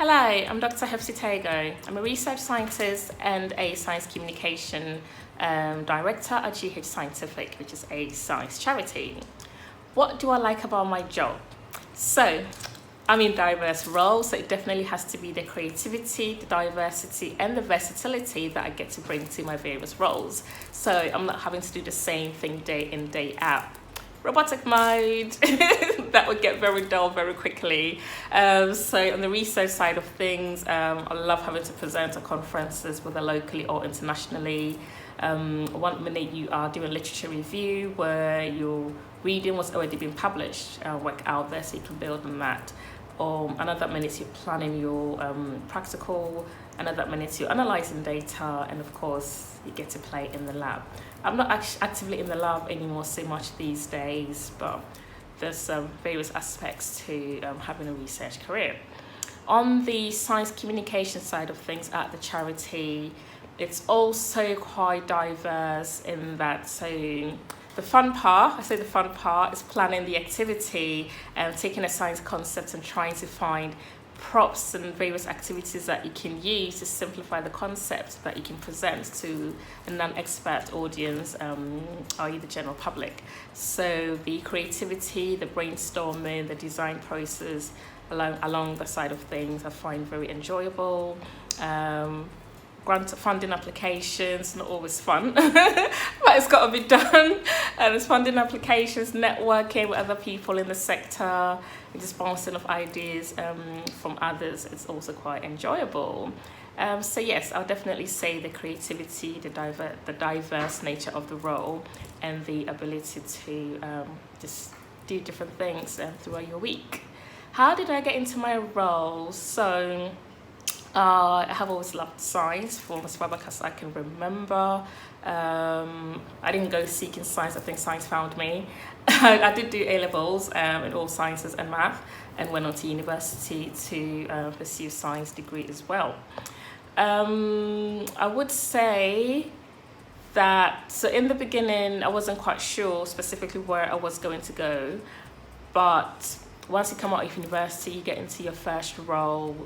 Hello, I'm Dr. Hephzi Tagoe. I'm a research scientist and a science communication director at GH Scientific, which is a science charity. What do I like about my job? So, I'm in diverse roles, so it definitely has to be the creativity, the diversity, and the versatility that I get to bring to my various roles. So I'm not having to do the same thing day in, day out. Robotic mode, that would get very dull very quickly. So on the research side of things, I love having to present at conferences, whether locally or internationally. One minute you are doing literature review where you're reading what's already been published, work out there so you can build on that. Or another minute you're planning your practical, another minute you're analyzing data, and of course you get to play in the lab. I'm not actively in the lab anymore so much these days, but there's various aspects to having a research career. On the science communication side of things at the charity, it's also quite diverse in that, so the fun part, is planning the activity and taking a science concept and trying to find props and various activities that you can use to simplify the concept that you can present to a non-expert audience, i.e. the general public. So the creativity, the brainstorming, the design process along the side of things I find very enjoyable. Grant funding applications, not always fun, but it's got to be done. And there's funding applications, networking with other people in the sector, just bouncing off ideas from others. It's also quite enjoyable. So yes, I'll definitely say the creativity, the diverse nature of the role, and the ability to just do different things throughout your week. How did I get into my role? So I have always loved science from as far back as I can remember. I didn't go seeking science, I think science found me. I did do A-levels in all sciences and math, and went on to university to pursue science degree as well. I would say that, so in the beginning I wasn't quite sure specifically where I was going to go, but once you come out of university you get into your first role,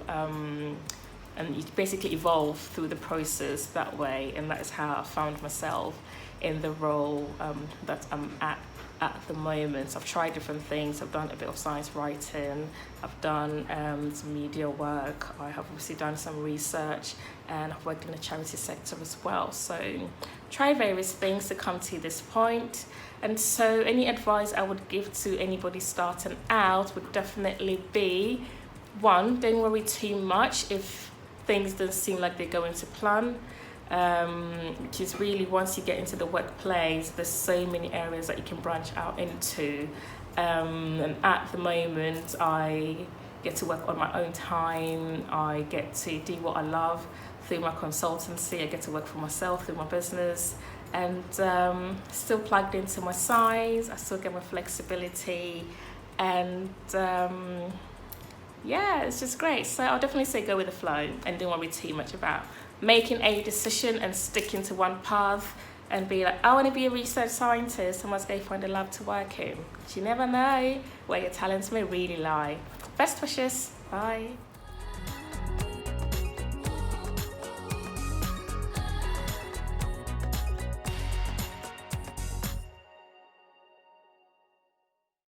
and you basically evolve through the process that way, and that is how I found myself in the role that I'm at the moment. I've tried different things. I've done a bit of science writing, I've done some media work, I have obviously done some research, and I've worked in the charity sector as well. So try various things to come to this point. And so any advice I would give to anybody starting out would definitely be, one, don't worry too much if things don't seem like they're going to plan, which is really, once you get into the workplace, there's so many areas that you can branch out into, and at the moment I get to work on my own time. I get to do what I love through my consultancy. I get to work for myself through my business, and still plugged into my science. I still get my flexibility, and yeah, it's just great. So I'll definitely say go with the flow and don't worry too much about making a decision and sticking to one path and be like, I want to be a research scientist, I must go find a lab to work in. But you never know where your talents may really lie. Best wishes. Bye.